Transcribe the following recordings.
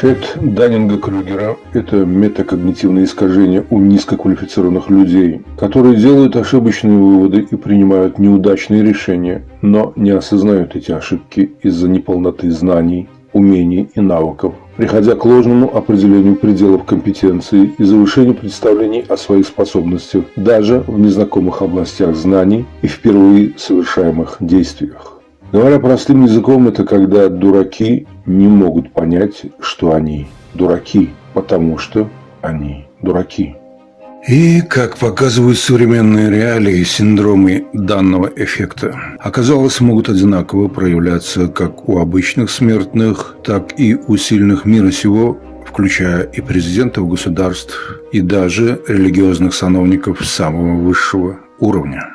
Эффект Даннинга-Крюгера – это метакогнитивное искажение у низкоквалифицированных людей, которые делают ошибочные выводы и принимают неудачные решения, но не осознают эти ошибки из-за неполноты знаний, умений и навыков, приходя к ложному определению пределов компетенции и завышению представлений о своих способностях даже в незнакомых областях знаний и впервые совершаемых действиях. Говоря простым языком, это когда дураки не могут понять, что они дураки, потому что они дураки. И, как показывают современные реалии, синдромы данного эффекта, оказалось, могут одинаково проявляться как у обычных смертных, так и у сильных мира сего, включая и президентов государств, и даже религиозных сановников самого высшего уровня.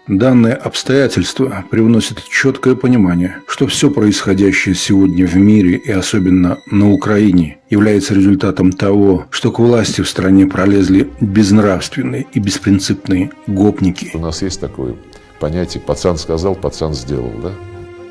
Данное обстоятельство привносит четкое понимание, что все происходящее сегодня в мире и особенно на Украине является результатом того, что к власти в стране пролезли безнравственные и беспринципные гопники. У нас есть такое понятие «пацан сказал, пацан сделал», да?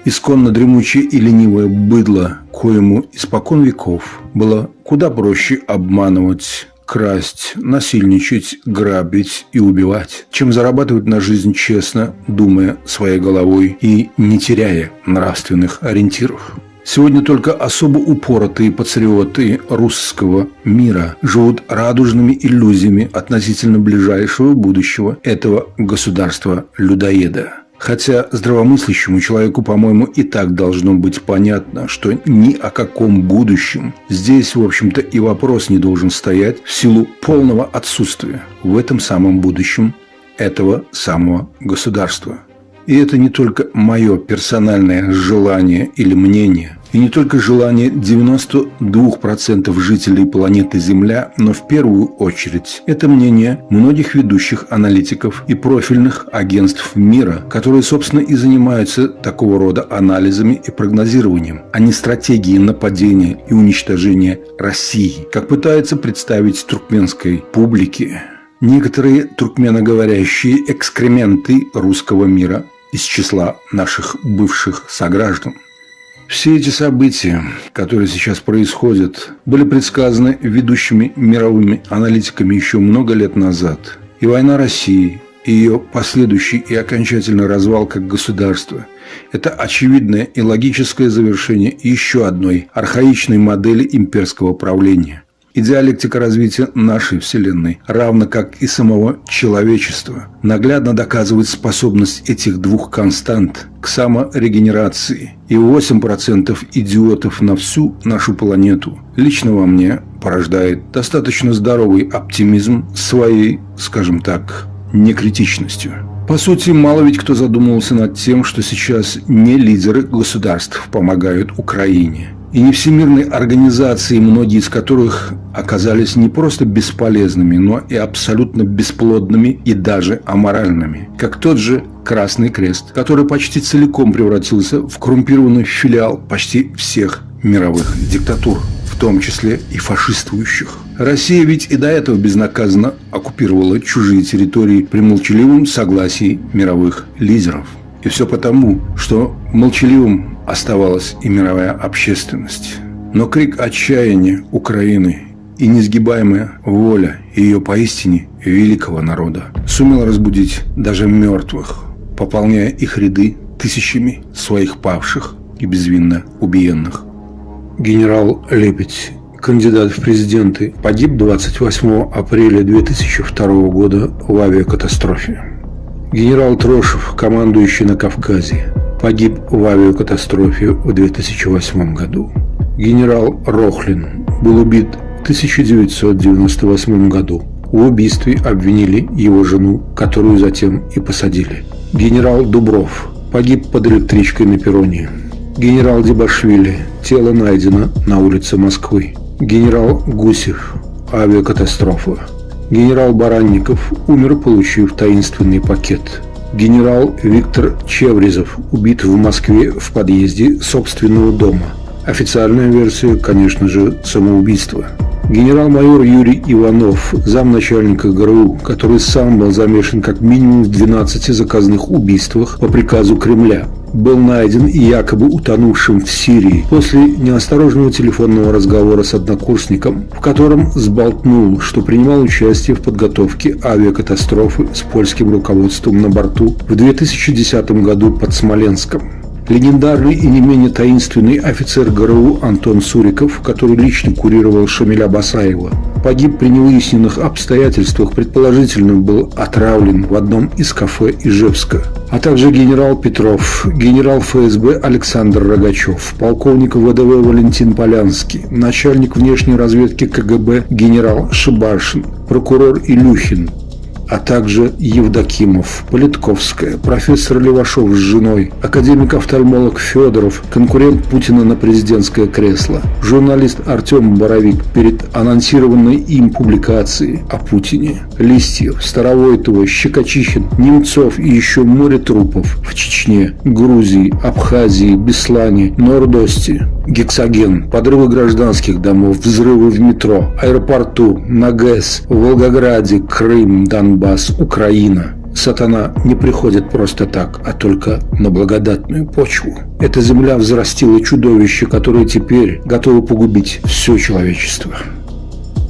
Исконно дремучее и ленивое быдло, коему испокон веков было куда проще обманывать, красть, насильничать, грабить и убивать, чем зарабатывать на жизнь честно, думая своей головой и не теряя нравственных ориентиров. Сегодня только особо упоротые патриоты русского мира живут радужными иллюзиями относительно ближайшего будущего этого государства-людоеда. Хотя здравомыслящему человеку, по-моему, и так должно быть понятно, что ни о каком будущем здесь, в общем-то, и вопрос не должен стоять в силу полного отсутствия в этом самом будущем этого самого государства. И это не только мое персональное желание или мнение, и не только желание 92% жителей планеты Земля, но в первую очередь это мнение многих ведущих аналитиков и профильных агентств мира, которые, собственно, и занимаются такого рода анализами и прогнозированием, а не стратегией нападения и уничтожения России, как пытаются представить туркменской публике некоторые туркменоговорящие экскременты русского мира из числа наших бывших сограждан. Все эти события, которые сейчас происходят, были предсказаны ведущими мировыми аналитиками еще много лет назад. И война России, и ее последующий и окончательный развал как государства – это очевидное и логическое завершение еще одной архаичной модели имперского правления. И диалектика развития нашей Вселенной, равно как и самого человечества, наглядно доказывает способность этих двух констант к саморегенерации. И 8% идиотов на всю нашу планету лично во мне порождает достаточно здоровый оптимизм своей, скажем так, некритичностью. По сути, мало ведь кто задумывался над тем, что сейчас не лидеры государств помогают Украине. И не всемирные организации, многие из которых оказались не просто бесполезными, но и абсолютно бесплодными и даже аморальными. Как тот же Красный Крест, который почти целиком превратился в коррумпированный филиал почти всех мировых диктатур, в том числе и фашистующих. Россия ведь и до этого безнаказанно оккупировала чужие территории при молчаливом согласии мировых лидеров. И все потому, что молчаливым оставалась и мировая общественность. Но крик отчаяния Украины и несгибаемая воля ее поистине великого народа сумела разбудить даже мертвых, пополняя их ряды тысячами своих павших и безвинно убиенных. Генерал Лебедь, кандидат в президенты, погиб 28 апреля 2002 года в авиакатастрофе. Генерал Трошев, командующий на Кавказе, погиб в авиакатастрофе в 2008 году. Генерал Рохлин был убит в 1998 году. В убийстве обвинили его жену, которую затем и посадили. Генерал Дубров погиб под электричкой на перроне. Генерал Дебашвили, тело найдено на улице Москвы. Генерал Гусев, авиакатастрофа. Генерал Баранников умер, получив таинственный пакет. Генерал Виктор Чеврезов убит в Москве в подъезде собственного дома. Официальная версия, конечно же, самоубийство. Генерал-майор Юрий Иванов, замначальника ГРУ, который сам был замешан как минимум в 12 заказных убийствах по приказу Кремля. был найден и якобы утонувшим в Сирии после неосторожного телефонного разговора с однокурсником, в котором сболтнул, что принимал участие в подготовке авиакатастрофы с польским руководством на борту в 2010 году под Смоленском. Легендарный и не менее таинственный офицер ГРУ Антон Суриков, который лично курировал Шамиля Басаева, погиб при невыясненных обстоятельствах, предположительно был отравлен в одном из кафе Ижевска. А также генерал Петров, генерал ФСБ Александр Рогачев, полковник ВДВ Валентин Полянский, начальник внешней разведки КГБ генерал Шибаршин, прокурор Илюхин, а также Евдокимов, Политковская, профессор Левашов с женой, академик-офтальмолог Федоров, конкурент Путина на президентское кресло, журналист Артем Боровик перед анонсированной им публикацией о Путине, Листьев, Старовойтова, Щекочихин, Немцов и еще море трупов в Чечне, Грузии, Абхазии, Беслане, Нордосте, Гексоген, подрывы гражданских домов, взрывы в метро, аэропорту, на ГЭС, в Волгограде, Крым, Донбасс, Украина. Сатана не приходит просто так, а только на благодатную почву. Эта земля взрастила чудовище, которое теперь готово погубить все человечество.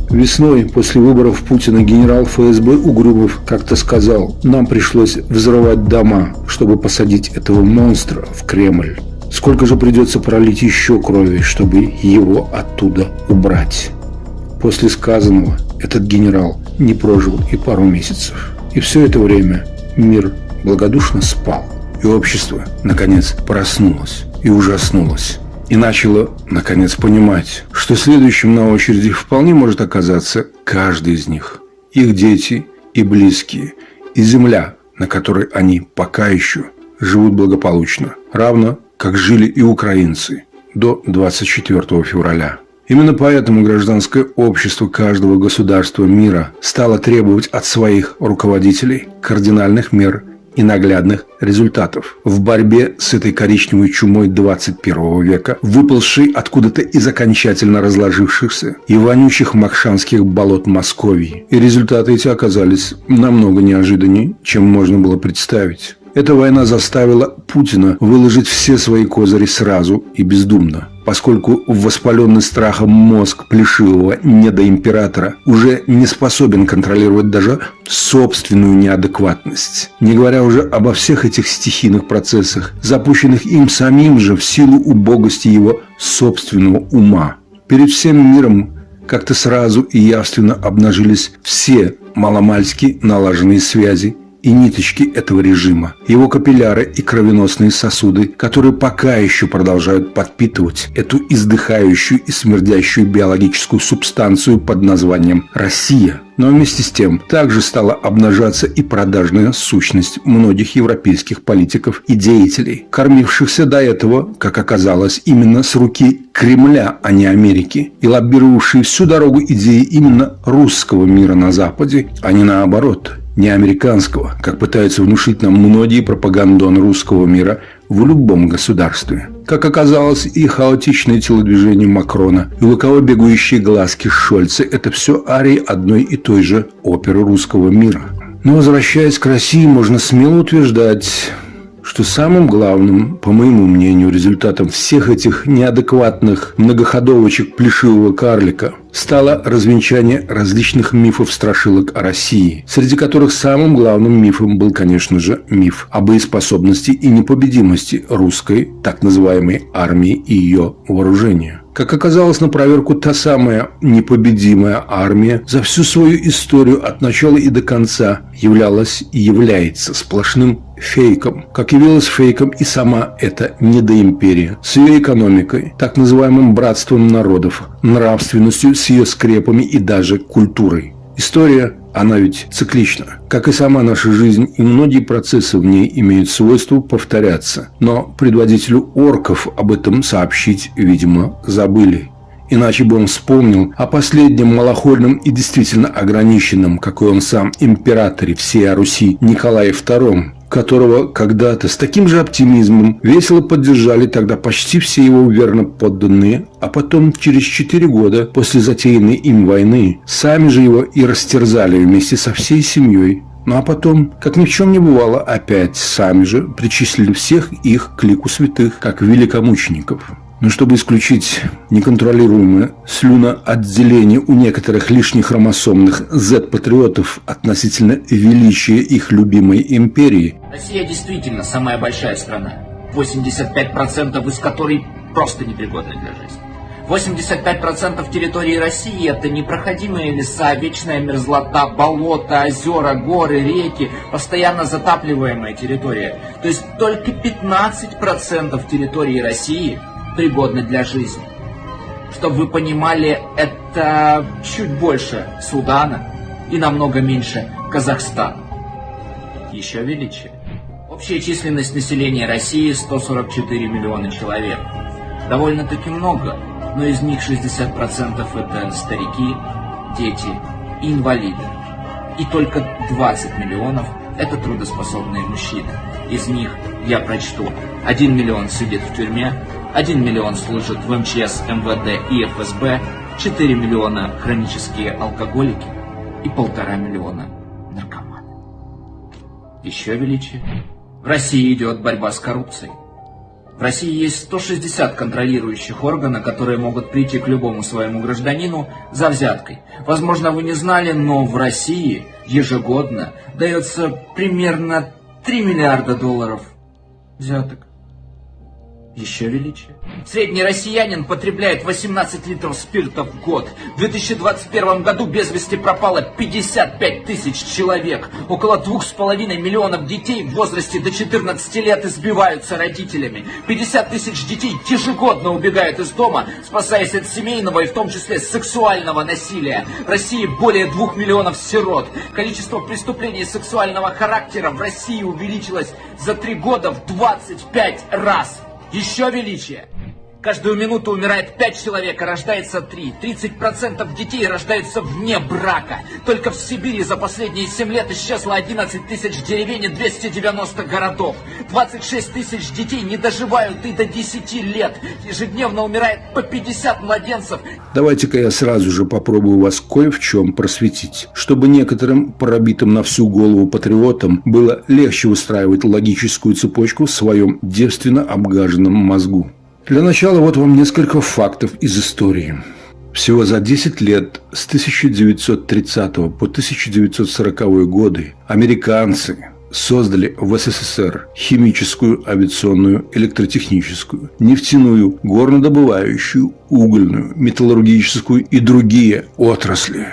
Весной, после выборов Путина, генерал ФСБ Угрюмов как-то сказал: «Нам пришлось взрывать дома, чтобы посадить этого монстра в Кремль. Сколько же придется пролить еще крови, чтобы его оттуда убрать?» После сказанного этот генерал не прожил и пару месяцев. И все это время мир благодушно спал. И общество, наконец, проснулось и ужаснулось. И начало, наконец, понимать, что следующим на очереди вполне может оказаться каждый из них. Их дети и близкие, и земля, на которой они пока еще живут благополучно. Равно как жили и украинцы до 24 февраля. Именно поэтому гражданское общество каждого государства мира стало требовать от своих руководителей кардинальных мер и наглядных результатов в борьбе с этой коричневой чумой 21 века, выползшей откуда-то из окончательно разложившихся и вонючих мокшанских болот Московии. И результаты эти оказались намного неожиданнее, чем можно было представить. Эта война заставила Путина выложить все свои козыри сразу и бездумно, поскольку воспаленный страхом мозг плешивого недоимператора уже не способен контролировать даже собственную неадекватность. Не говоря уже обо всех этих стихийных процессах, запущенных им самим же в силу убогости его собственного ума. Перед всем миром как-то сразу и явственно обнажились все маломальски налаженные связи и ниточки этого режима, его капилляры и кровеносные сосуды, которые пока еще продолжают подпитывать эту издыхающую и смердящую биологическую субстанцию под названием «Россия». Но вместе с тем также стала обнажаться и продажная сущность многих европейских политиков и деятелей, кормившихся до этого, как оказалось, именно с руки Кремля, а не Америки, и лоббировавшие всю дорогу идеи именно русского мира на Западе, а не наоборот, не американского, как пытаются внушить нам многие пропагандоны русского мира в любом государстве. Как оказалось, и хаотичные телодвижения Макрона, и лукаво бегающие глазки Шольца – это все арии одной и той же оперы русского мира. Но, возвращаясь к России, можно смело утверждать, что самым главным, по моему мнению, результатом всех этих неадекватных многоходовочек плешивого карлика стало развенчание различных мифов-страшилок о России, среди которых самым главным мифом был, конечно же, миф о боеспособности и непобедимости русской так называемой армии и ее вооружения. Как оказалось на проверку, та самая непобедимая армия за всю свою историю от начала и до конца являлась и является сплошным фейком. Как явилась фейком и сама эта недоимперия с ее экономикой, так называемым братством народов, нравственностью, с ее скрепами и даже культурой. История, она ведь циклична. Как и сама наша жизнь, и многие процессы в ней имеют свойство повторяться. Но предводителю орков об этом сообщить, видимо, забыли. Иначе бы он вспомнил о последнем малохольном и действительно ограниченном, какой он сам, императоре всей Руси Николае II, которого когда-то с таким же оптимизмом весело поддержали тогда почти все его верно подданные, а потом через 4 года после затеянной им войны сами же его и растерзали вместе со всей семьей Ну а потом, как ни в чем не бывало, опять сами же причислили всех их к лику святых, как великомучеников. Но чтобы исключить неконтролируемое слюноотделение у некоторых лишних хромосомных Z-патриотов относительно величия их любимой империи, Россия действительно самая большая страна, 85% из которой просто непригодны для жизни. 85% территории России – это непроходимые леса, вечная мерзлота, болота, озера, горы, реки, постоянно затапливаемая территория. То есть только 15% территории России пригодны для жизни. Чтобы вы понимали, это чуть больше Судана и намного меньше Казахстана. Еще величие. Общая численность населения России 144 миллиона человек. Довольно-таки много, но из них 60% это старики, дети и инвалиды. И только 20 миллионов это трудоспособные мужчины. Из них, я прочту, 1 миллион сидит в тюрьме, 1 миллион служит в МЧС, МВД и ФСБ, 4 миллиона хронические алкоголики и 1,5 миллиона наркоманы. Еще величие. В России идет борьба с коррупцией. В России есть 160 контролирующих органов, которые могут прийти к любому своему гражданину за взяткой. Возможно, вы не знали, но в России ежегодно дается примерно 3 миллиарда долларов взяток. Еще величие. Средний россиянин потребляет 18 литров спирта в год. В 2021 году без вести пропало 55 тысяч человек. Около 2,5 миллионов детей в возрасте до 14 лет избиваются родителями. 50 тысяч детей ежегодно убегают из дома, спасаясь от семейного и в том числе сексуального насилия. В России более 2 миллионов сирот. Количество преступлений сексуального характера в России увеличилось за 3 года в 25 раз. Еще величие. Каждую минуту умирает 5 человек, а рождается 3. 30% детей рождаются вне брака. Только в Сибири за последние 7 лет исчезло 11 тысяч деревень и 290 городов. 26 тысяч детей не доживают и до 10 лет. Ежедневно умирает по 50 младенцев. Давайте-ка я сразу же попробую вас кое в чем просветить, чтобы некоторым пробитым на всю голову патриотам было легче устраивать логическую цепочку в своем девственно обгаженном мозгу. Для начала вот вам несколько фактов из истории. Всего за 10 лет с 1930 по 1940 годы американцы создали в СССР химическую, авиационную, электротехническую, нефтяную, горнодобывающую, угольную, металлургическую и другие отрасли.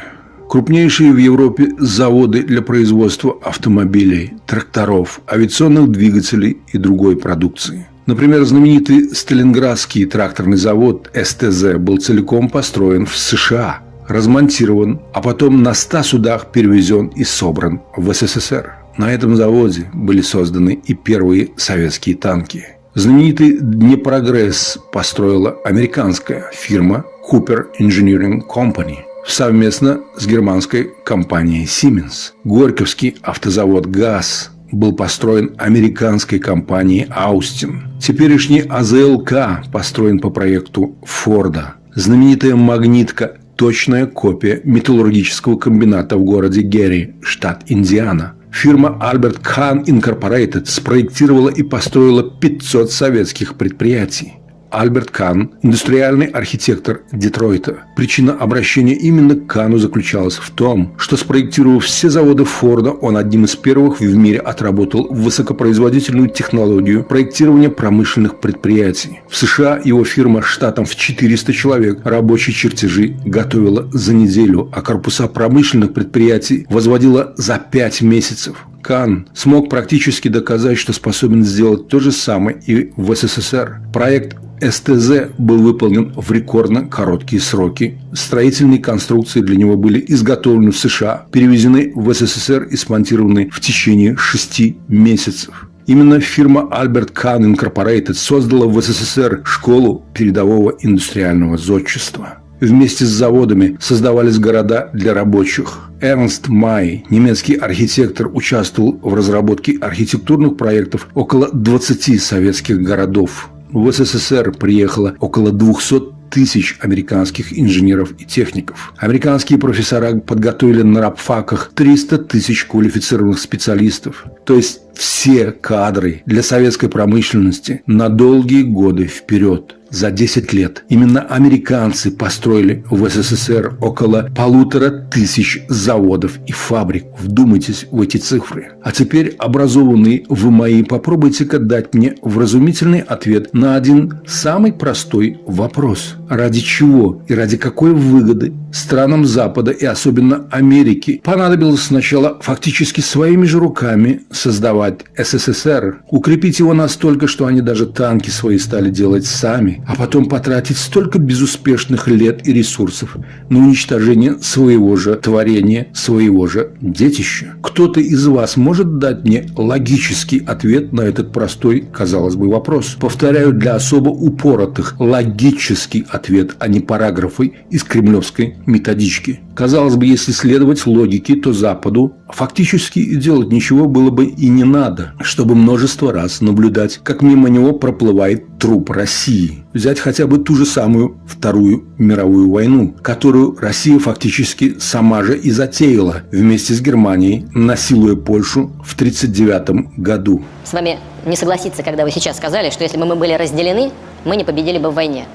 Крупнейшие в Европе заводы для производства автомобилей, тракторов, авиационных двигателей и другой продукции. Например, знаменитый Сталинградский тракторный завод СТЗ был целиком построен в США, размонтирован, а потом на 100 судах перевезен и собран в СССР. На этом заводе были созданы и первые советские танки. Знаменитый Днепрогресс построила американская фирма Cooper Engineering Company совместно с германской компанией Siemens. Горьковский автозавод ГАЗ был построен американской компанией Austin. Теперешний АЗЛК построен по проекту Форда. Знаменитая магнитка – точная копия металлургического комбината в городе Герри, штат Индиана. Фирма Albert Kahn Incorporated спроектировала и построила 500 советских предприятий. Альберт Кан – индустриальный архитектор Детройта. Причина обращения именно к Кану заключалась в том, что, спроектировав все заводы Форда, он одним из первых в мире отработал высокопроизводительную технологию проектирования промышленных предприятий. В США его фирма штатом в 400 человек рабочие чертежи готовила за неделю, а корпуса промышленных предприятий возводила за 5 месяцев. Кан смог практически доказать, что способен сделать то же самое и в СССР. Проект СТЗ был выполнен в рекордно короткие сроки. Строительные конструкции для него были изготовлены в США, перевезены в СССР и смонтированы в течение 6 месяцев. Именно фирма Albert Kahn Incorporated создала в СССР школу передового индустриального зодчества. Вместе с заводами создавались города для рабочих. Эрнст Май, немецкий архитектор, участвовал в разработке архитектурных проектов около 20 советских городов. В СССР приехало около 200 тысяч американских инженеров и техников. Американские профессора подготовили на рабфаках 300 тысяч квалифицированных специалистов. То есть все кадры для советской промышленности на долгие годы вперед. За 10 лет именно американцы построили в СССР около 1500 заводов и фабрик. Вдумайтесь в эти цифры. А теперь, образованные вы мои, попробуйте-ка дать мне вразумительный ответ на один самый простой вопрос. Ради чего и ради какой выгоды странам Запада и особенно Америки понадобилось сначала фактически своими же руками создавать СССР, укрепить его настолько, что они даже танки свои стали делать сами, а потом потратить столько безуспешных лет и ресурсов на уничтожение своего же творения, своего же детища? Кто-то из вас может дать мне логический ответ на этот простой, казалось бы, вопрос? Повторяю, для особо упоротых, логический ответ, а не параграфы из кремлевской методички. Казалось бы, если следовать логике, то Западу фактически и делать ничего было бы и не надо, чтобы множество раз наблюдать, как мимо него проплывает труп России. Взять хотя бы ту же самую Вторую мировую войну, которую Россия фактически сама же и затеяла вместе с Германией, насилуя Польшу в 1939 году. С вами не согласиться, когда вы сейчас сказали, что если бы мы были разделены, мы не победили бы в войне.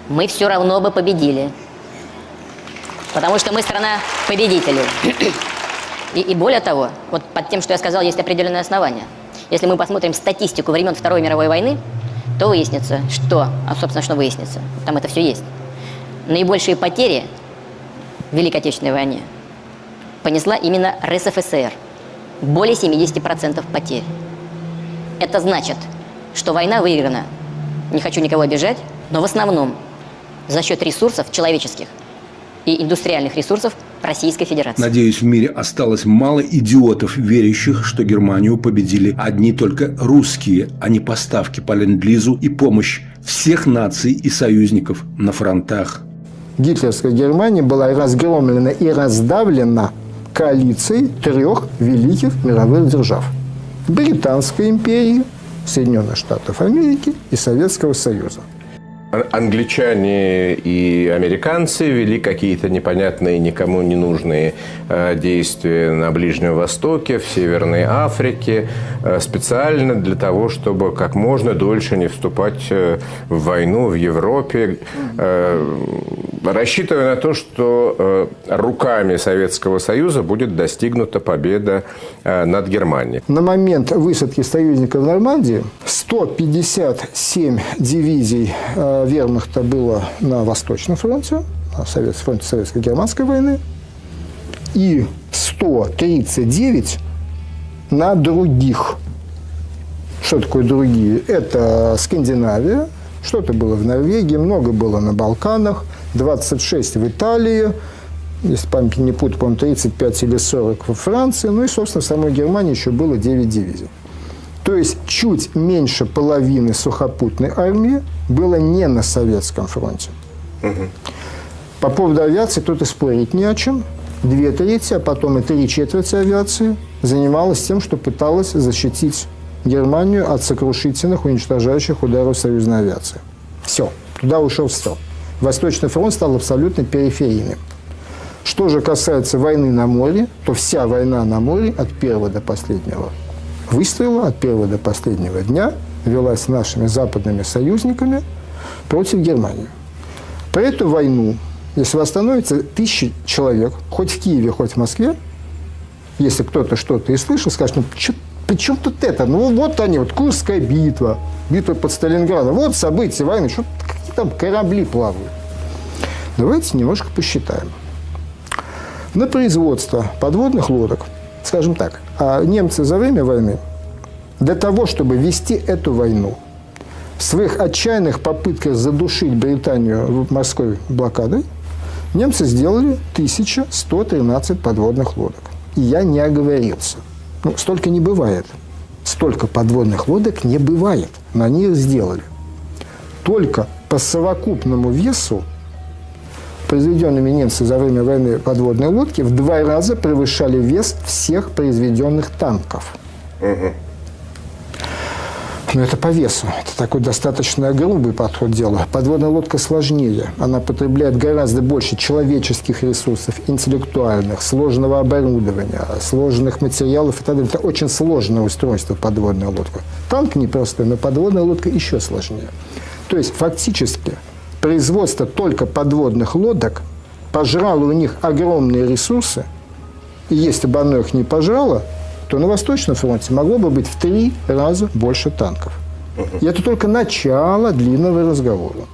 Мы все равно бы победили. Потому что мы страна победителей. И более того, вот под тем, что я сказал, есть определенные основания. Если мы посмотрим статистику времен Второй мировой войны, то выяснится, что, собственно, что выяснится, там это все есть. Наибольшие потери в Великой Отечественной войне понесла именно РСФСР. Более 70% потерь. Это значит, что война выиграна, не хочу никого обижать, но в основном за счет ресурсов человеческих и индустриальных ресурсов Российской Федерации. Надеюсь, в мире осталось мало идиотов, верящих, что Германию победили одни только русские, а не поставки по ленд-лизу и помощь всех наций и союзников на фронтах. Гитлеровская Германия была разгромлена и раздавлена коалицией 3 великих мировых держав: Британской империи, Соединенных Штатов Америки и Советского Союза. Англичане и американцы вели какие-то непонятные, никому не нужные действия на Ближнем Востоке, в Северной Африке, специально для того, чтобы как можно дольше не вступать в войну в Европе, рассчитывая на то, что руками Советского Союза будет достигнута победа над Германией. На момент высадки союзников в Нормандии 157 дивизий вермахта было на Восточном фронте, на фронте Советско-Германской войны, и 139 на других. Что такое другие? Это Скандинавия, что-то было в Норвегии, много было на Балканах, 26 в Италии, если память не путаю, по-моему, 35 или 40 во Франции, ну и, собственно, в самой Германии еще было 9 дивизий. То есть чуть меньше половины сухопутной армии было не на Советском фронте. По поводу авиации тут и спорить не о чем. 2/3, а потом и 3/4 авиации занималась тем, что пыталась защитить Германию от сокрушительных, уничтожающих ударов союзной авиации. Все, туда ушел в стол. Восточный фронт стал абсолютно периферийным. Что же касается войны на море, то вся война на море от первого до последнего выстрела, от первого до последнего дня велась нашими западными союзниками против Германии. По эту войну, если восстановится 1000 человек, хоть в Киеве, хоть в Москве, если кто-то что-то и слышал, скажет, ну при чем тут это? Ну вот они, вот Курская битва, битва под Сталинградом, вот события войны, что какие там корабли плавают. Давайте немножко посчитаем. На производство подводных лодок, скажем так, немцы за время войны для того, чтобы вести эту войну, в своих отчаянных попытках задушить Британию морской блокадой, немцы сделали 1113 подводных лодок. И я не оговорился. Ну, столько не бывает. Столько подводных лодок не бывает. Но они их сделали. Только по совокупному весу произведенными немцами за время войны подводные лодки в 2 раза превышали вес всех произведенных танков. Но это по весу. Это такой достаточно грубый подход к делу. Подводная лодка сложнее. Она потребляет гораздо больше человеческих ресурсов, интеллектуальных, сложного оборудования, сложных материалов и так далее. Это очень сложное устройство подводная лодка. Танк непростой, но подводная лодка еще сложнее. То есть фактически производство только подводных лодок пожрало у них огромные ресурсы. И если бы оно их не пожрало, то на Восточном фронте могло бы быть в 3 раза больше танков. И это только начало длинного разговора.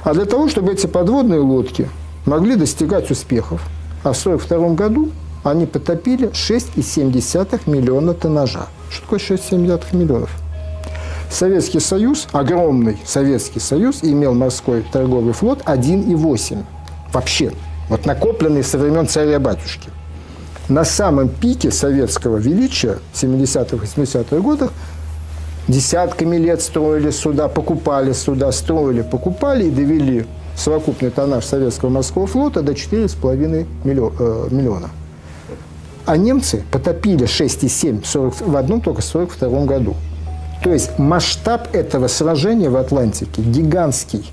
А для того, чтобы эти подводные лодки могли достигать успехов, а в 1942 году они потопили 6,7 миллиона тоннажа. Что такое 6,7 миллионов? Советский Союз, огромный Советский Союз, имел морской торговый флот 1,8. Вообще. Вот накопленный со времен царя-батюшки. На самом пике советского величия в 70-х, 80-х годах десятками лет строили суда, покупали суда, строили, покупали и довели совокупный тоннаж советского морского флота до 4,5 миллиона. А немцы потопили 6,7 в одном только 1942 году. То есть масштаб этого сражения в Атлантике гигантский.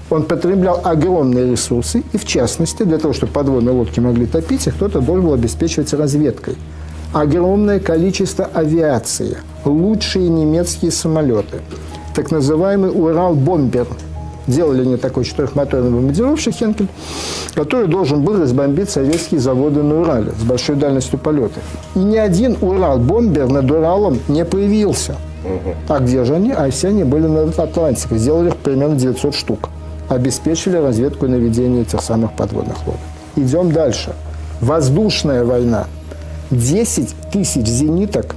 Он потреблял огромные ресурсы, и в частности, для того, чтобы подводные лодки могли топить, их кто-то должен был обеспечивать разведкой. Огромное количество авиации, лучшие немецкие самолеты, так называемый «Урал-бомбер». Делали они такой 4-моторный бомбардировщик «Хенкель», который должен был разбомбить советские заводы на Урале с большой дальностью полета. И ни один «Урал-бомбер» над Уралом не появился. А где же они? А все они были над Атлантикой. Сделали их примерно 900 штук. Обеспечили разведку и наведение этих самых подводных лодок. Идем дальше. Воздушная война. 10 тысяч зениток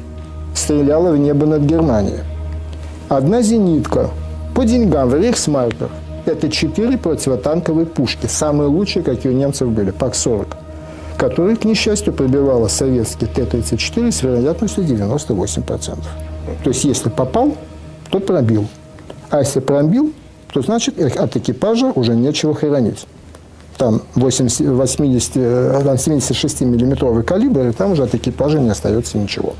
стреляло в небо над Германией. Одна зенитка по деньгам в рейхсмарках – это 4 противотанковые пушки. Самые лучшие, какие у немцев были, ПАК-40, которые, к несчастью, пробивала советский Т-34 с вероятностью 98%. То есть, если попал, то пробил. А если пробил, то значит от экипажа уже нечего хоронить. Там 76-миллиметровый калибр, и там уже от экипажа не остается ничего.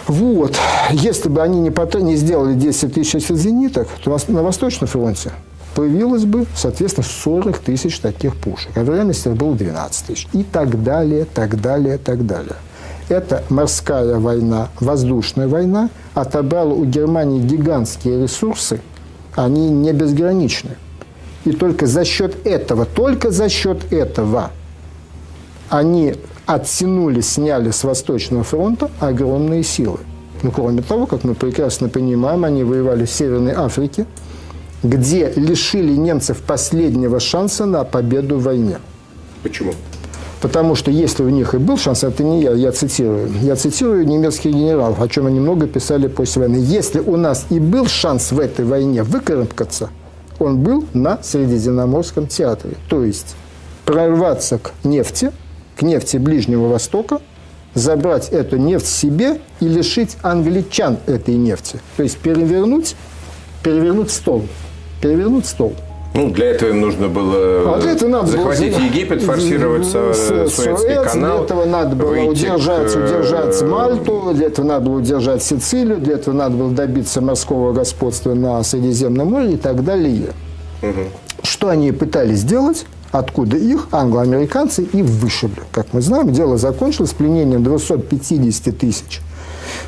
Вот. Если бы они не сделали 10 тысяч зениток, то на Восточном фронте появилось бы, соответственно, 40 тысяч таких пушек. А в реальности было 12 тысяч. И так далее, так далее, так далее. Эта морская война, воздушная война отобрала у Германии гигантские ресурсы. Они не безграничны. И только за счет этого они оттянули, сняли с Восточного фронта огромные силы. Ну, кроме того, как мы прекрасно понимаем, они воевали в Северной Африке, где лишили немцев последнего шанса на победу в войне. Почему? Потому что если у них и был шанс, это не я цитирую немецких генералов, о чем они много писали после войны. Если у нас и был шанс в этой войне выкарабкаться, он был на Средиземноморском театре. То есть прорваться к нефти Ближнего Востока, забрать эту нефть себе и лишить англичан этой нефти. То есть перевернуть стол. Ну, для этого им нужно было захватить Египет, форсировать Суэцкий канал. Для этого надо было удержать Мальту, для этого надо было удержать Сицилию, для этого надо было добиться морского господства на Средиземном море и так далее. Что они пытались сделать? Откуда их англоамериканцы и вышибли. Как мы знаем, дело закончилось пленением 250 тысяч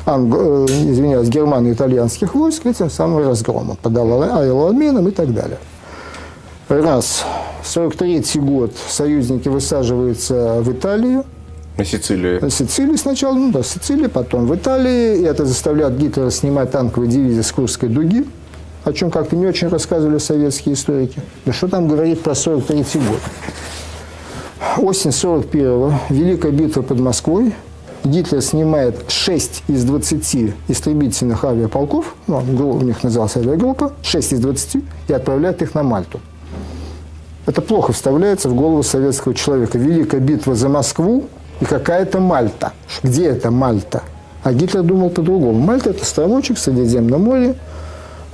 германо-итальянских войск, этим самым разгромом, подал аэрообменом и так далее. Раз. 1943 год союзники высаживаются в Италию. На Сицилию. На Сицилии сначала, Сицилия, потом в Италии. И это заставляет Гитлера снимать танковые дивизии с Курской дуги, о чем как-то не очень рассказывали советские историки. Да что там говорить про 1943 год? Осень 1941-го, Великая битва под Москвой. Гитлер снимает 6 из 20 истребительных авиаполков, у них называлась авиагруппа, 6 из 20, и отправляет их на Мальту. Это плохо вставляется в голову советского человека. Великая битва за Москву и какая-то Мальта. Где это Мальта? А Гитлер думал по-другому. Мальта – это островочек в Средиземном море,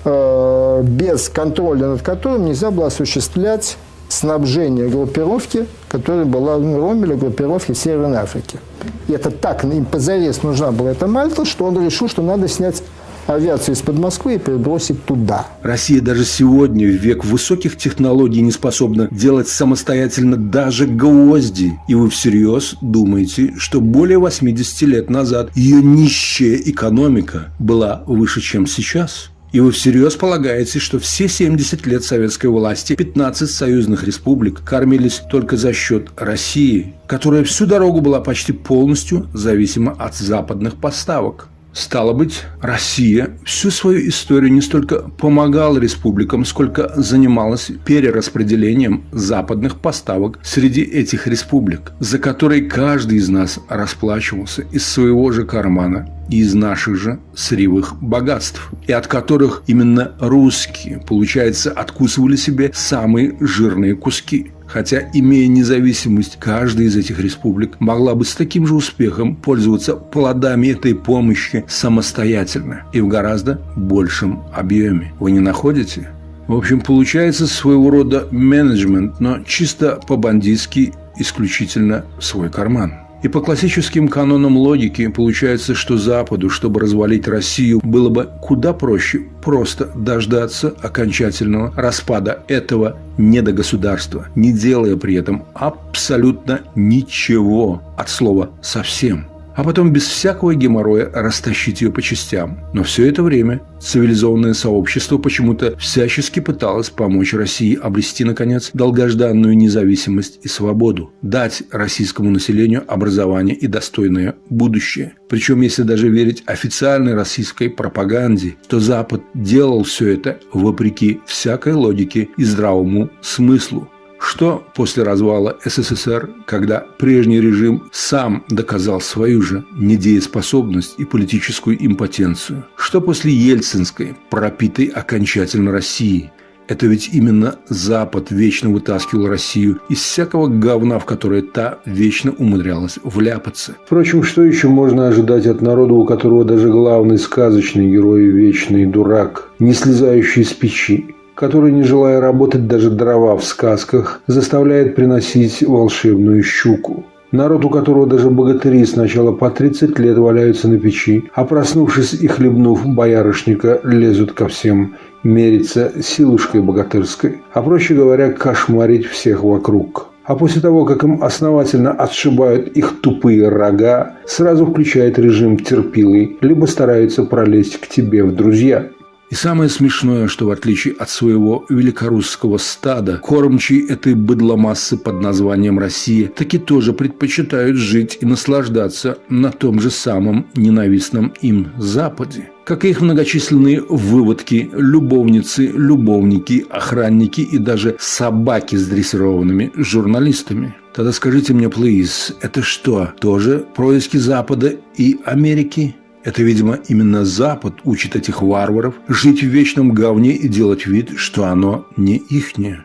без контроля над которым нельзя было осуществлять снабжение группировки, которая была Роммеля, группировки в Северной Африке. И это так, им позарез нужна была эта Мальта, что он решил, что надо снять авиацию из-под Москвы и перебросить туда. Россия даже сегодня, в век высоких технологий, не способна делать самостоятельно даже гвозди. И вы всерьез думаете, что более 80 лет назад ее нищая экономика была выше, чем сейчас? И вы всерьез полагаете, что все 70 лет советской власти 15 союзных республик кормились только за счет России, которая всю дорогу была почти полностью зависима от западных поставок? Стало быть, Россия всю свою историю не столько помогала республикам, сколько занималась перераспределением западных поставок среди этих республик, за которые каждый из нас расплачивался из своего же кармана и из наших же сырьевых богатств, и от которых именно русские, получается, откусывали себе самые жирные куски. Хотя, имея независимость, каждая из этих республик могла бы с таким же успехом пользоваться плодами этой помощи самостоятельно и в гораздо большем объеме. Вы не находите? В общем, получается своего рода менеджмент, но чисто по-бандитски, исключительно в свой карман. И по классическим канонам логики получается, что Западу, чтобы развалить Россию, было бы куда проще просто дождаться окончательного распада этого недогосударства, не делая при этом абсолютно ничего, от слова «совсем». А потом без всякого геморроя растащить ее по частям. Но все это время цивилизованное сообщество почему-то всячески пыталось помочь России обрести, наконец, долгожданную независимость и свободу. Дать российскому населению образование и достойное будущее. Причем, если даже верить официальной российской пропаганде, то Запад делал все это вопреки всякой логике и здравому смыслу. Что после развала СССР, когда прежний режим сам доказал свою же недееспособность и политическую импотенцию? Что после ельцинской, пропитой окончательно России? Это ведь именно Запад вечно вытаскивал Россию из всякого говна, в которое та вечно умудрялась вляпаться. Впрочем, что еще можно ожидать от народа, у которого даже главный сказочный герой – вечный дурак, не слезающий с печи, который, не желая работать даже дрова в сказках, заставляет приносить волшебную щуку. Народ, у которого даже богатыри сначала по 30 лет валяются на печи, а проснувшись и хлебнув боярышника, лезут ко всем мериться силушкой богатырской, а проще говоря, кошмарить всех вокруг. А после того, как им основательно отшибают их тупые рога, сразу включает режим терпилый, либо стараются пролезть к тебе в друзья. И самое смешное, что в отличие от своего великорусского стада, кормчие этой быдломассы под названием Россия таки тоже предпочитают жить и наслаждаться на том же самом ненавистном им Западе. Как и их многочисленные выводки, любовницы, любовники, охранники и даже собаки с дрессированными журналистами. Тогда скажите мне, плиз, это что, тоже происки Запада и Америки? Это, видимо, именно Запад учит этих варваров жить в вечном говне и делать вид, что оно не ихнее.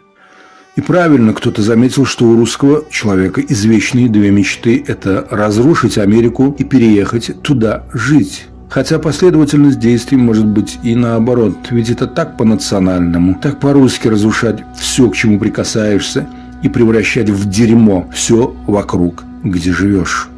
И правильно кто-то заметил, что у русского человека извечные две мечты – это разрушить Америку и переехать туда жить. Хотя последовательность действий может быть и наоборот, ведь это так по-национальному, так по-русски разрушать все, к чему прикасаешься, и превращать в дерьмо все вокруг, где живешь.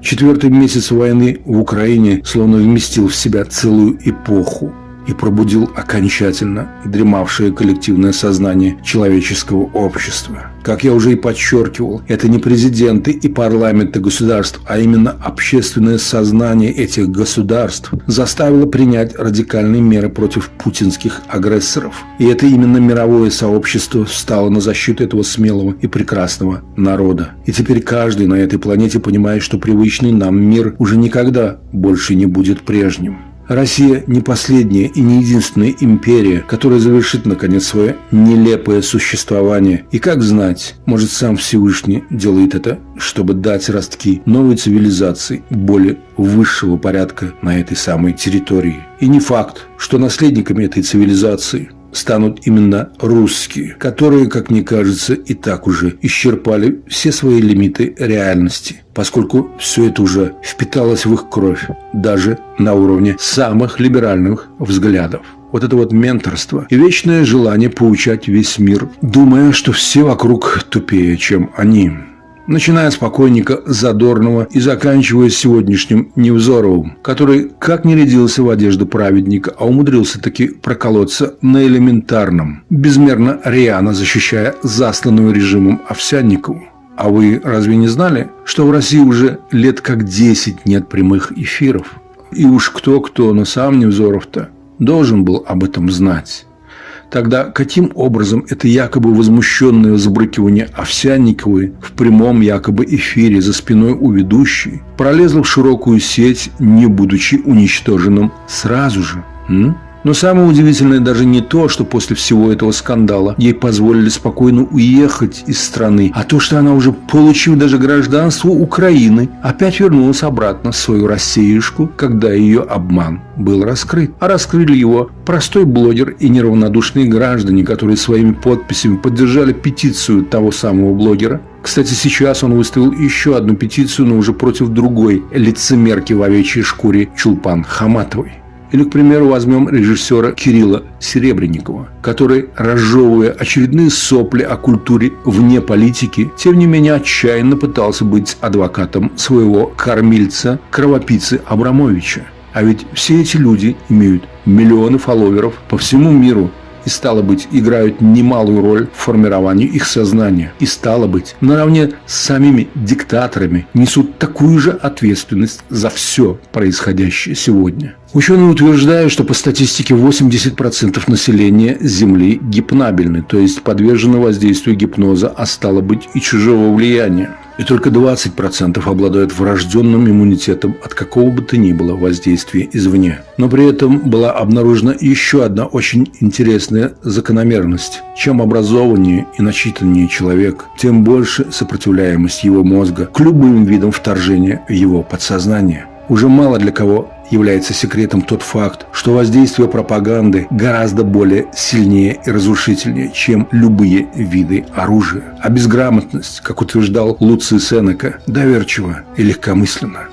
4-й месяц войны в Украине словно вместил в себя целую эпоху и пробудил окончательно дремавшее коллективное сознание человеческого общества. Как я уже и подчеркивал, это не президенты и парламенты государств, а именно общественное сознание этих государств заставило принять радикальные меры против путинских агрессоров. И это именно мировое сообщество встало на защиту этого смелого и прекрасного народа. И теперь каждый на этой планете понимает, что привычный нам мир уже никогда больше не будет прежним. Россия не последняя и не единственная империя, которая завершит, наконец, свое нелепое существование. И как знать, может, сам Всевышний делает это, чтобы дать ростки новой цивилизации, более высшего порядка на этой самой территории. И не факт, что наследниками этой цивилизации станут именно русские, которые, как мне кажется, и так уже исчерпали все свои лимиты реальности, поскольку все это уже впиталось в их кровь, даже на уровне самых либеральных взглядов. Вот это вот менторство и вечное желание поучать весь мир, думая, что все вокруг тупее, чем они. Начиная с покойника Задорнова и заканчивая сегодняшним Невзоровым, который как не рядился в одежду праведника, а умудрился таки проколоться на элементарном, безмерно рьяно защищая засланную режимом Овсянникову. А вы разве не знали, что в России уже лет как 10 нет прямых эфиров? И уж кто-кто, но сам Невзоров-то должен был об этом знать. Тогда каким образом это якобы возмущенное взбрыкивание Овсянниковой в прямом якобы эфире за спиной у ведущей пролезло в широкую сеть, не будучи уничтоженным сразу же? Но самое удивительное даже не то, что после всего этого скандала ей позволили спокойно уехать из страны, а то, что она уже, получив даже гражданство Украины, опять вернулась обратно в свою Россиюшку, когда ее обман был раскрыт. А раскрыли его простой блогер и неравнодушные граждане, которые своими подписями поддержали петицию того самого блогера. Кстати, сейчас он выставил еще одну петицию, но уже против другой лицемерки в овечьей шкуре Чулпан Хаматовой. Или, к примеру, возьмем режиссера Кирилла Серебренникова, который, разжевывая очередные сопли о культуре вне политики, тем не менее отчаянно пытался быть адвокатом своего кормильца, кровопийцы Абрамовича. А ведь все эти люди имеют миллионы фолловеров по всему миру и, стало быть, играют немалую роль в формировании их сознания. И, стало быть, наравне с самими диктаторами несут такую же ответственность за все происходящее сегодня. Ученые утверждают, что по статистике 80% населения Земли гипнабельны, то есть подвержены воздействию гипноза, а стало быть и чужого влияния. И только 20% обладают врожденным иммунитетом от какого бы то ни было воздействия извне. Но при этом была обнаружена еще одна очень интересная закономерность. Чем образованнее и начитаннее человек, тем больше сопротивляемость его мозга к любым видам вторжения в его подсознание. Уже мало для кого является секретом тот факт, что воздействие пропаганды гораздо более сильнее и разрушительнее, чем любые виды оружия. А безграмотность, как утверждал Луций Сенека, доверчива и легкомысленна.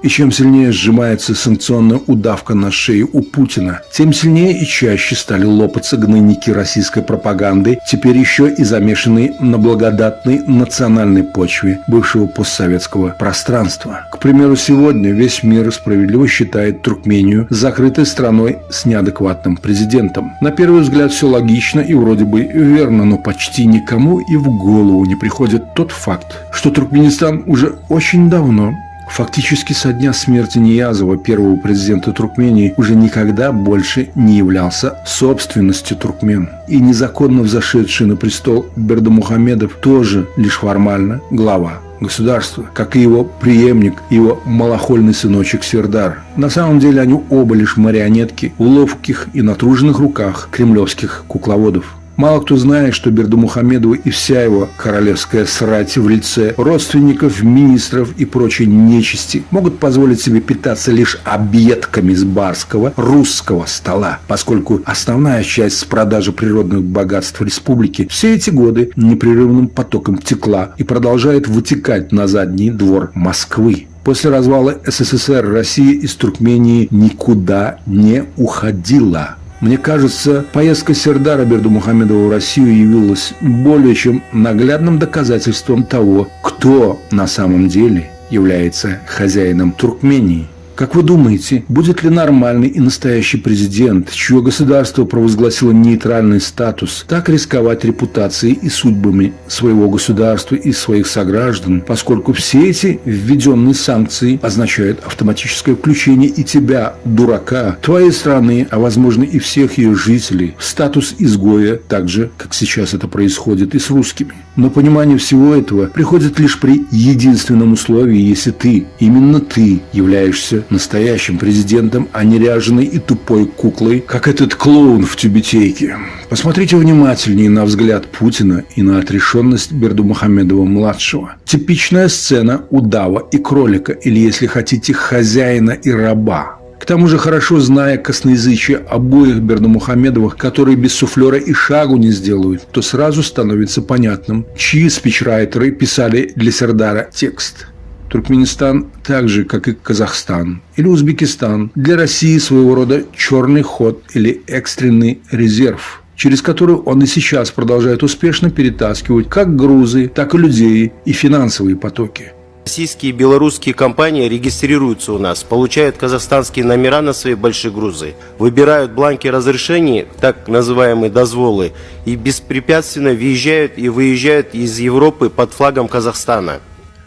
И чем сильнее сжимается санкционная удавка на шее у Путина, тем сильнее и чаще стали лопаться гнойники российской пропаганды, теперь еще и замешанные на благодатной национальной почве бывшего постсоветского пространства. К примеру, сегодня весь мир справедливо считает Туркмению закрытой страной с неадекватным президентом. На первый взгляд все логично и вроде бы верно, но почти никому и в голову не приходит тот факт, что Туркменистан уже очень давно, фактически со дня смерти Ниязова, первого президента Туркмении, уже никогда больше не являлся собственностью туркмен. И незаконно взошедший на престол Бердымухамедов тоже лишь формально глава государства, как и его преемник, его малохольный сыночек Сердар. На самом деле они оба лишь марионетки в ловких и натруженных руках кремлевских кукловодов. Мало кто знает, что Бердымухамедову и вся его королевская срать в лице родственников, министров и прочей нечисти могут позволить себе питаться лишь объедками с барского русского стола, поскольку основная часть с продажи природных богатств республики все эти годы непрерывным потоком текла и продолжает вытекать на задний двор Москвы. После развала СССР Россия из Туркмении никуда не уходила. Мне кажется, поездка Сердара Бердымухамедова в Россию явилась более чем наглядным доказательством того, кто на самом деле является хозяином Туркмении. Как вы думаете, будет ли нормальный и настоящий президент, чье государство провозгласило нейтральный статус, так рисковать репутацией и судьбами своего государства и своих сограждан, поскольку все эти введенные санкции означают автоматическое включение и тебя, дурака, твоей страны, а возможно и всех ее жителей, в статус изгоя, так же, как сейчас это происходит и с русскими. Но понимание всего этого приходит лишь при единственном условии, если ты, именно ты, являешься настоящим президентом, а не ряженой и тупой куклой, как этот клоун в тюбетейке. Посмотрите внимательнее на взгляд Путина и на отрешенность Бердымухамедова-младшего. Типичная сцена удава и кролика, или, если хотите, хозяина и раба. К тому же, хорошо зная косноязычие обоих Бердымухамедовых, которые без суфлера и шагу не сделают, то сразу становится понятным, чьи спичрайтеры писали для Сердара текст. Туркменистан, так же, как и Казахстан или Узбекистан, для России своего рода черный ход или экстренный резерв. через которую он и сейчас продолжает успешно перетаскивать как грузы, так и людей и финансовые потоки. Российские и белорусские компании регистрируются у нас, получают казахстанские номера на свои большие грузы, выбирают бланки разрешений, так называемые дозволы, и беспрепятственно въезжают и выезжают из Европы под флагом Казахстана.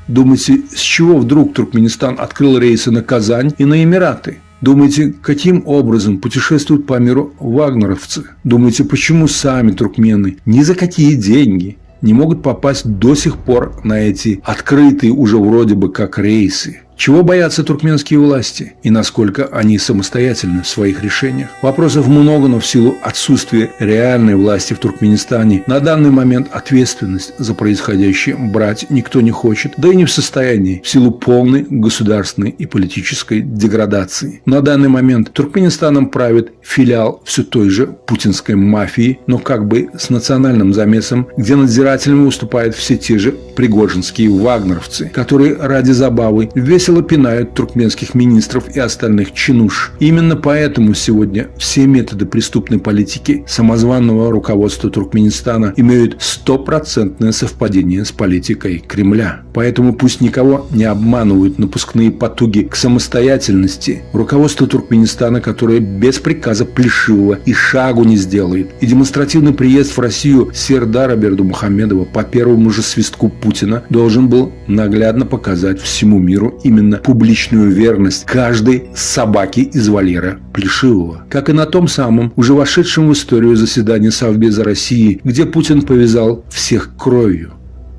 Думаете, с чего вдруг Туркменистан открыл рейсы на Казань и на Эмираты? Думаете, каким образом путешествуют по миру вагнеровцы? Думаете, почему сами туркмены ни за какие деньги не могут попасть до сих пор на эти открытые уже вроде бы как рейсы? Чего боятся туркменские власти и насколько они самостоятельны в своих решениях? Вопросов много, но в силу отсутствия реальной власти в Туркменистане на данный момент ответственность за происходящее брать никто не хочет, да и не в состоянии в силу полной государственной и политической деградации. На данный момент Туркменистаном правит филиал все той же путинской мафии, но как бы с национальным замесом, где надзирателями выступают все те же пригожинские вагнеровцы, которые ради забавы весело пинают туркменских министров и остальных чинуш. Именно поэтому сегодня все методы преступной политики самозванного руководства Туркменистана имеют стопроцентное совпадение с политикой Кремля. Поэтому пусть никого не обманывают напускные потуги к самостоятельности. Руководство Туркменистана, которое без приказа Плешивого и шагу не сделает, и демонстративный приезд в Россию Сердара Бердумухамедова по первому же свистку Путина должен был наглядно показать всему миру именно публичную верность каждой собаки из вольера Плешивого. Как и на том самом, уже вошедшем в историю заседании Совбеза России, где Путин повязал всех кровью.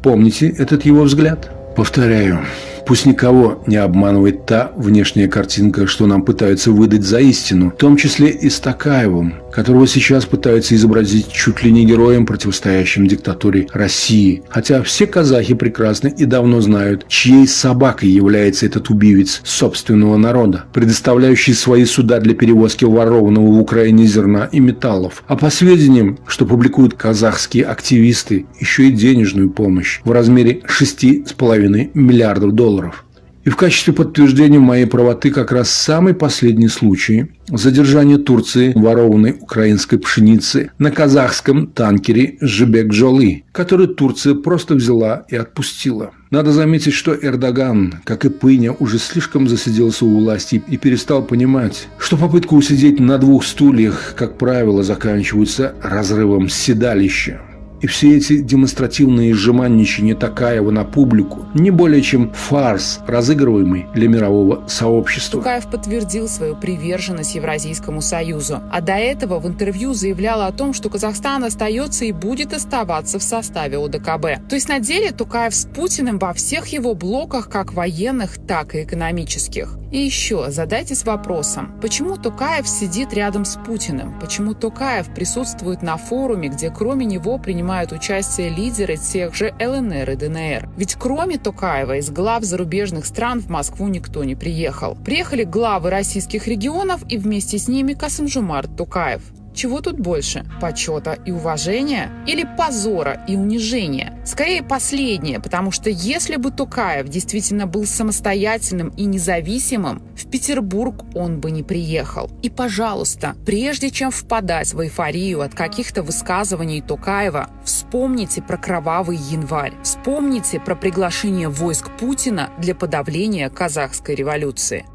Помните этот его взгляд? Повторяю, пусть никого не обманывает та внешняя картинка, что нам пытаются выдать за истину, в том числе и с Токаевым, которого сейчас пытаются изобразить чуть ли не героем, противостоящим диктатуре России. Хотя все казахи прекрасно и давно знают, чьей собакой является этот убивец собственного народа, предоставляющий свои суда для перевозки ворованного в Украине зерна и металлов. А по сведениям, что публикуют казахские активисты, еще и денежную помощь в размере 6,5 миллиардов долларов. И в качестве подтверждения моей правоты как раз самый последний случай задержания Турции ворованной украинской пшеницы на казахском танкере «Жибек-Джолы», который Турция просто взяла и отпустила. Надо заметить, что Эрдоган, как и Пыня, уже слишком засиделся у власти и перестал понимать, что попытка усидеть на двух стульях, как правило, заканчивается разрывом седалища. И все эти демонстративные сжиманничания Токаева на публику не более чем фарс, разыгрываемый для мирового сообщества. Токаев подтвердил свою приверженность Евразийскому союзу, а до этого в интервью заявлял о том, что Казахстан остается и будет оставаться в составе ОДКБ. То есть на деле Токаев с Путиным во всех его блоках, как военных, так и экономических. И еще задайтесь вопросом, почему Токаев сидит рядом с Путиным? Почему Токаев присутствует на форуме, где кроме него принимают участие лидеры тех же ЛНР и ДНР? Ведь кроме Токаева из глав зарубежных стран в Москву никто не приехал. Приехали главы российских регионов и вместе с ними Касым-Жомарт Токаев. Чего тут больше? Почета и уважения? Или позора и унижения? Скорее последнее, потому что если бы Токаев действительно был самостоятельным и независимым, в Петербург он бы не приехал. И, пожалуйста, прежде чем впадать в эйфорию от каких-то высказываний Токаева, вспомните про кровавый январь, вспомните про приглашение войск Путина для подавления казахской революции.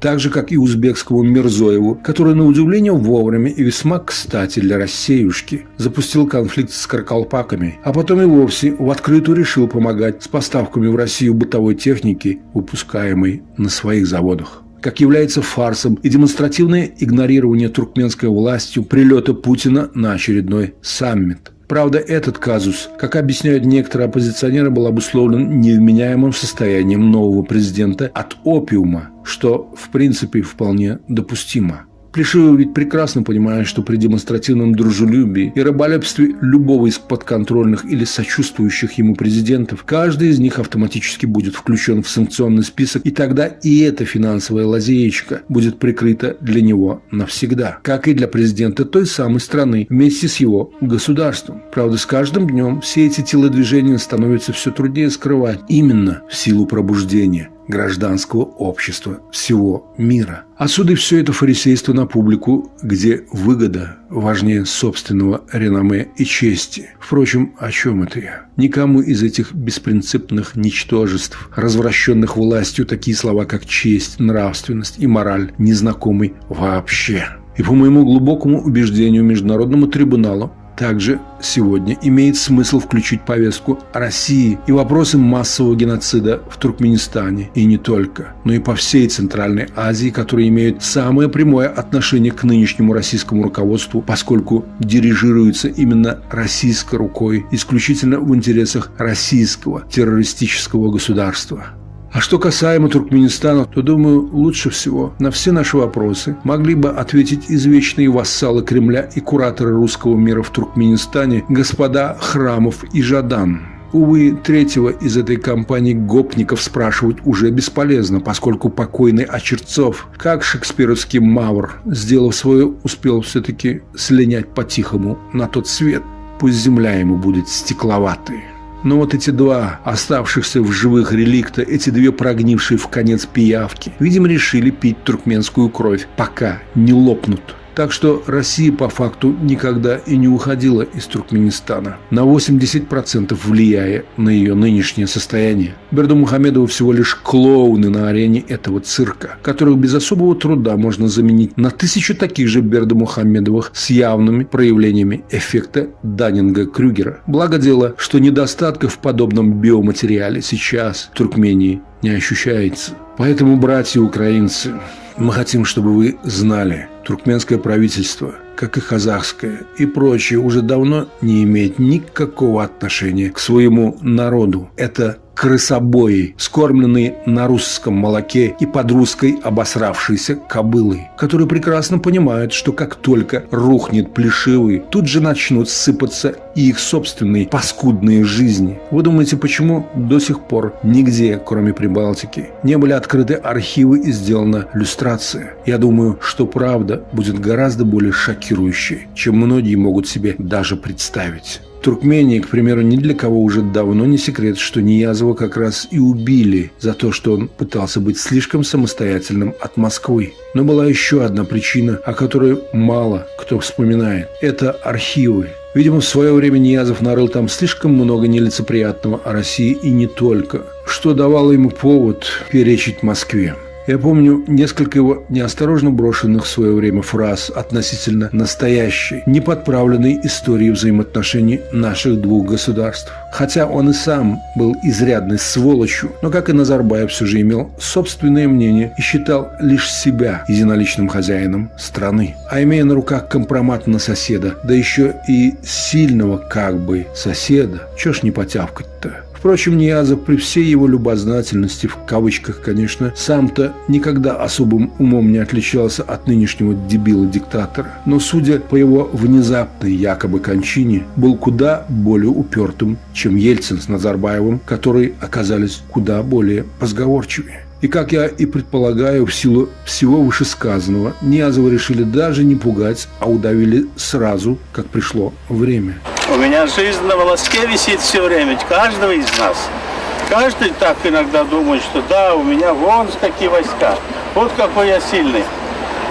Так же, как и узбекскому Мирзоеву, который, на удивление, вовремя и весьма кстати для Россиюшки запустил конфликт с каракалпаками, а потом и вовсе в открытую решил помогать с поставками в Россию бытовой техники, выпускаемой на своих заводах. Как является фарсом и демонстративное игнорирование туркменской властью прилета Путина на очередной саммит. Правда, этот казус, как объясняют некоторые оппозиционеры, был обусловлен невменяемым состоянием нового президента от опиума, что, в принципе, вполне допустимо. Плешивый ведь прекрасно понимает, что при демонстративном дружелюбии и раболепстве любого из подконтрольных или сочувствующих ему президентов, каждый из них автоматически будет включен в санкционный список, и тогда и эта финансовая лазеечка будет прикрыта для него навсегда, как и для президента той самой страны вместе с его государством. Правда, с каждым днем все эти телодвижения становятся все труднее скрывать именно в силу пробуждения гражданского общества всего мира. Отсюда и все это фарисейство на публику, где выгода важнее собственного реноме и чести. Впрочем, о чем это я? Никому из этих беспринципных ничтожеств, развращенных властью, такие слова, как честь, нравственность и мораль, не знакомы вообще. И по моему глубокому убеждению, Международному трибуналу также сегодня имеет смысл включить повестку России и вопросы массового геноцида в Туркменистане, и не только, но и по всей Центральной Азии, которые имеют самое прямое отношение к нынешнему российскому руководству, поскольку дирижируются именно российской рукой, исключительно в интересах российского террористического государства. А что касаемо Туркменистана, то, думаю, лучше всего на все наши вопросы могли бы ответить извечные вассалы Кремля и кураторы русского мира в Туркменистане господа Храмов и Жадан. Увы, третьего из этой компании гопников спрашивать уже бесполезно, поскольку покойный Очерцов, как шекспировский Мавр, сделав свое, успел все-таки слинять по-тихому на тот свет. Пусть земля ему будет стекловатой. Но вот эти два оставшихся в живых реликта, эти две прогнившие в конец пиявки, видимо, решили пить туркменскую кровь, пока не лопнут. Так что Россия по факту никогда и не уходила из Туркменистана, на 80% влияя на ее нынешнее состояние. Бердымухамедовы всего лишь клоуны на арене этого цирка, которых без особого труда можно заменить на 1000 таких же Бердымухамедовых с явными проявлениями эффекта Даннинга-Крюгера. Благо дело, что недостатков в подобном биоматериале сейчас в Туркмении не ощущается. Поэтому, братья украинцы, мы хотим, чтобы вы знали, туркменское правительство, как и казахское и прочее, уже давно не имеет никакого отношения к своему народу. Это крысобои, скормленные на русском молоке и под русской обосравшейся кобылой, которые прекрасно понимают, что как только рухнет плешивый, тут же начнут сыпаться и их собственные паскудные жизни. Вы думаете, почему до сих пор нигде, кроме Прибалтики, не были открыты архивы и сделана люстрация? Я думаю, что правда будет гораздо более шокирующей, чем многие могут себе даже представить. В Туркмении, к примеру, ни для кого уже давно не секрет, что Ниязова как раз и убили за то, что он пытался быть слишком самостоятельным от Москвы. Но была еще одна причина, о которой мало кто вспоминает. Это архивы. Видимо, в свое время Ниязов нарыл там слишком много нелицеприятного о России и не только, что давало ему повод перечить Москве. Я помню несколько его неосторожно брошенных в свое время фраз относительно настоящей, неподправленной истории взаимоотношений наших двух государств. Хотя он и сам был изрядной сволочью, но, как и Назарбаев, все же имел собственное мнение и считал лишь себя единоличным хозяином страны. А имея на руках компромат на соседа, да еще и сильного как бы соседа, чё ж не потявкать-то? Впрочем, Ниязов при всей его любознательности, в кавычках, конечно, сам-то никогда особым умом не отличался от нынешнего дебила-диктатора. Но, судя по его внезапной якобы кончине, был куда более упертым, чем Ельцин с Назарбаевым, которые оказались куда более позговорчивее. И, как я и предполагаю, в силу всего вышесказанного, Ниязова решили даже не пугать, а удавили сразу, как пришло время. У меня жизнь на волоске висит все время, ведь каждого из нас. Каждый так иногда думает, что да, у меня вон какие войска, вот какой я сильный.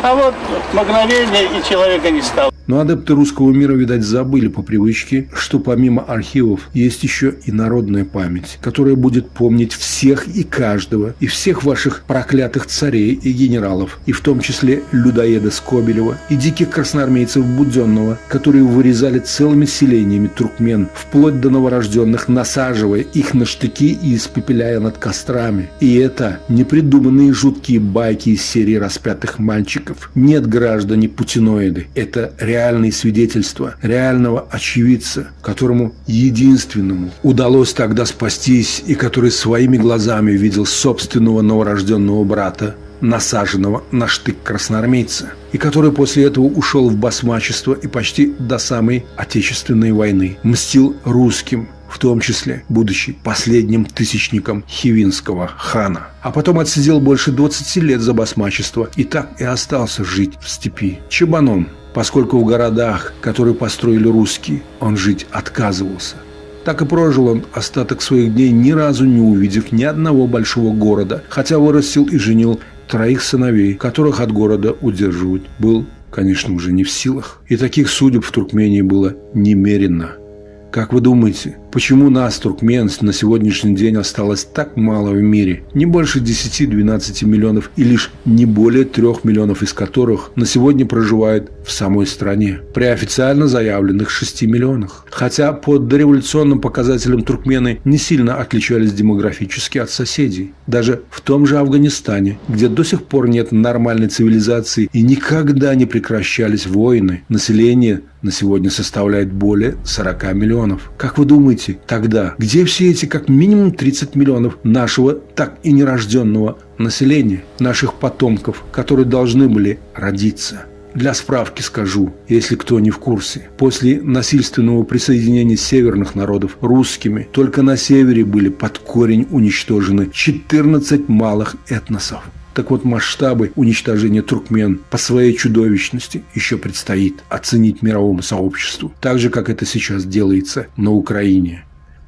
А вот мгновение и человека не стало. Но адепты русского мира, видать, забыли по привычке, что помимо архивов есть еще и народная память, которая будет помнить всех и каждого, и всех ваших проклятых царей и генералов, и в том числе людоеда Скобелева, и диких красноармейцев Буденного, которые вырезали целыми селениями туркмен, вплоть до новорожденных, насаживая их на штыки и испепеляя над кострами. И это непридуманные жуткие байки из серии распятых мальчиков. Нет, граждане путиноиды, это реальные свидетельства реального очевидца, которому единственному удалось тогда спастись и который своими глазами видел собственного новорожденного брата, насаженного на штык красноармейца, и который после этого ушел в басмачество и почти до самой Отечественной войны мстил русским, в том числе будучи последним тысячником Хивинского хана. А потом отсидел больше 20 лет за басмачество и так и остался жить в степи чабаном, поскольку в городах, которые построили русские, он жить отказывался. Так и прожил он остаток своих дней, ни разу не увидев ни одного большого города, хотя вырастил и женил 3 сыновей, которых от города удерживать был, конечно, уже не в силах. И таких судеб в Туркмении было немерено. Как вы думаете, почему нас, туркмен, на сегодняшний день осталось так мало в мире? Не больше 10-12 миллионов и лишь не более 3 миллионов из которых на сегодня проживают в самой стране, при официально заявленных 6 миллионах. Хотя по дореволюционным показателям туркмены не сильно отличались демографически от соседей. Даже в том же Афганистане, где до сих пор нет нормальной цивилизации и никогда не прекращались войны, население на сегодня составляет более 40 миллионов. Как вы думаете, тогда где все эти как минимум 30 миллионов нашего так и нерожденного населения, наших потомков, которые должны были родиться? Для справки скажу, если кто не в курсе. После насильственного присоединения северных народов русскими только на севере были под корень уничтожены 14 малых этносов. Так вот, масштабы уничтожения туркмен по своей чудовищности еще предстоит оценить мировому сообществу, так же, как это сейчас делается на Украине.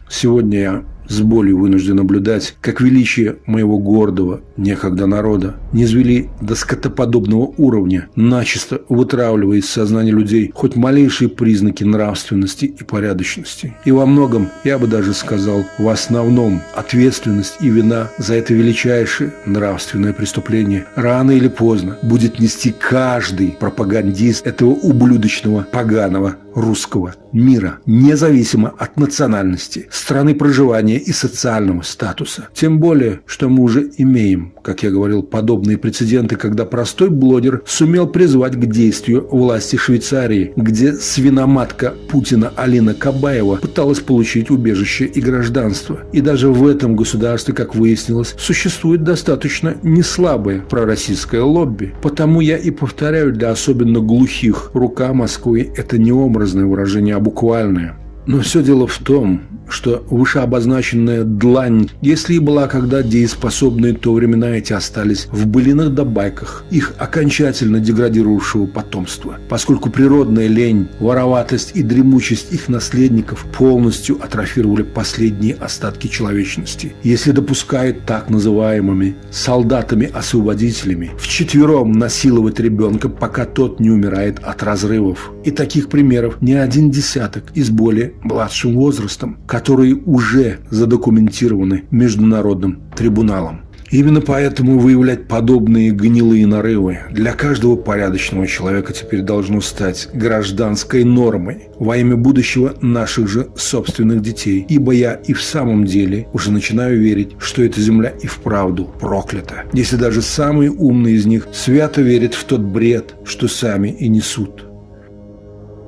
Сегодня я с болью вынужден наблюдать, как величие моего гордого некогда народа низвели до скотоподобного уровня, начисто вытравливая из сознания людей хоть малейшие признаки нравственности и порядочности. И во многом, я бы даже сказал, в основном ответственность и вина за это величайшее нравственное преступление рано или поздно будет нести каждый пропагандист этого ублюдочного поганого русского мира, независимо от национальности, страны проживания и социального статуса. Тем более, что мы уже имеем, как я говорил, подобные прецеденты, когда простой блогер сумел призвать к действию власти Швейцарии, где свиноматка Путина Алина Кабаева пыталась получить убежище и гражданство. И даже в этом государстве, как выяснилось, существует достаточно неслабое пророссийское лобби. Потому я и повторяю для особенно глухих: рука Москвы – это не образное выражение, а буквальное. Но все дело в том, что вышеобозначенная длань, если и была когда дееспособной, то времена эти остались в былинах да байках их окончательно деградировавшего потомства, поскольку природная лень, вороватость и дремучесть их наследников полностью атрофировали последние остатки человечности. Если допускают так называемыми солдатами-освободителями вчетвером насиловать ребенка, пока тот не умирает от разрывов. И таких примеров не один десяток и с более младшим возрастом, которые уже задокументированы Международным трибуналом. Именно поэтому выявлять подобные гнилые нарывы для каждого порядочного человека теперь должно стать гражданской нормой во имя будущего наших же собственных детей. Ибо я и в самом деле уже начинаю верить, что эта земля и вправду проклята. Если даже самые умные из них свято верят в тот бред, что сами и несут.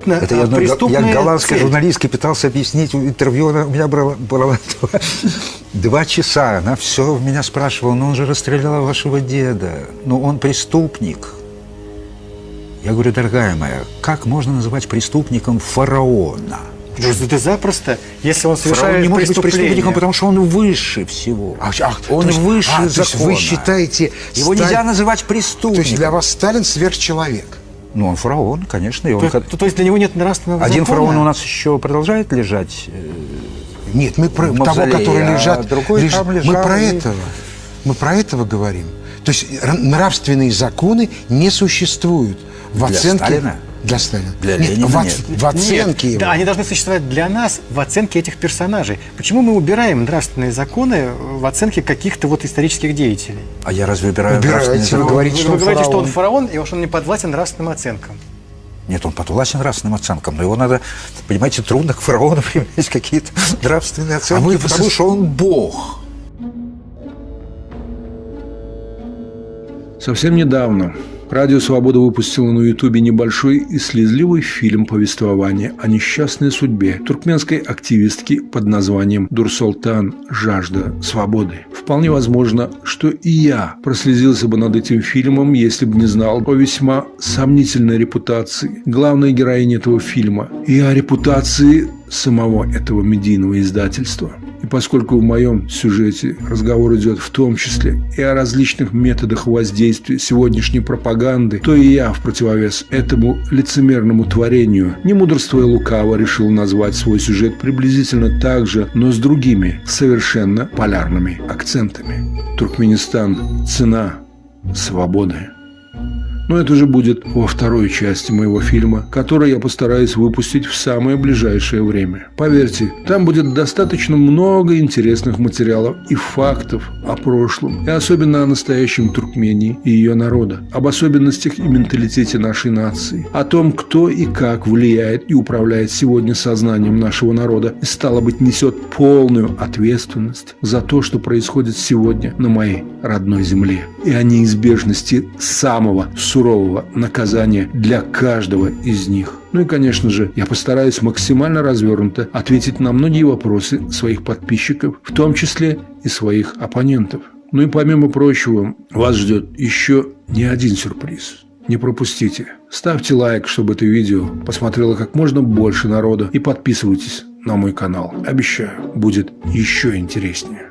Это я голландской журналистке пытался объяснить в интервью, у меня было 2 часа, она все меня спрашивала: ну он же расстрелял вашего деда, ну он преступник. Я говорю: дорогая моя, как можно называть преступником фараона? Это запросто, если он совершает Фараон не может быть преступление. преступником, потому что он выше всего. Он выше закона. То есть вы считаете... Его нельзя называть преступником. То есть для вас Сталин сверхчеловек? Ну, он фараон, конечно. И он То есть для него нет нравственного Один закона? фараон у нас еще продолжает лежать. Нет, мы про того, который лежат. Другой там лежал. Мы про этого говорим. То есть нравственные законы не существуют в оценке. Сталина? Для Сталина. Для Ленина нет. В оценке его. Да, они должны существовать для нас в оценке этих персонажей. Почему мы убираем нравственные законы в оценке каких-то вот исторических деятелей? А я разве убираю нравственные законы? Вы говорите, Вы говорите, что он фараон, и уж он не подвластен нравственным оценкам. Нет, он подвластен нравственным оценкам, но его надо, понимаете, трудно к фараону иметь какие-то нравственные оценки, потому что он бог. Совсем недавно Радио «Свобода» выпустило на Ютубе небольшой и слезливый фильм повествования о несчастной судьбе туркменской активистки под названием Дурсултан «Жажда свободы». Вполне возможно, что и я прослезился бы над этим фильмом, если бы не знал о весьма сомнительной репутации главной героини этого фильма и о репутации самого этого медийного издательства. И поскольку в моем сюжете разговор идет в том числе и о различных методах воздействия сегодняшней пропаганды, то и я в противовес этому лицемерному творению, не мудрствуя лукаво, решил назвать свой сюжет приблизительно так же, но с другими, совершенно полярными акцентами. Туркменистан. Цена свободы. Но это же будет во второй части моего фильма, который я постараюсь выпустить в самое ближайшее время. Поверьте, там будет достаточно много интересных материалов и фактов о прошлом, и особенно о настоящем Туркмении и ее народа, об особенностях и менталитете нашей нации, о том, кто и как влияет и управляет сегодня сознанием нашего народа и, стало быть, несет полную ответственность за то, что происходит сегодня на моей родной земле, и о неизбежности самого сурового наказания для каждого из них. Ну и, конечно же, я постараюсь максимально развернуто ответить на многие вопросы своих подписчиков, в том числе и своих оппонентов. Ну и помимо прочего, вас ждет еще не один сюрприз. Не пропустите. Ставьте лайк, чтобы это видео посмотрело как можно больше народа, и подписывайтесь на мой канал. Обещаю, будет еще интереснее.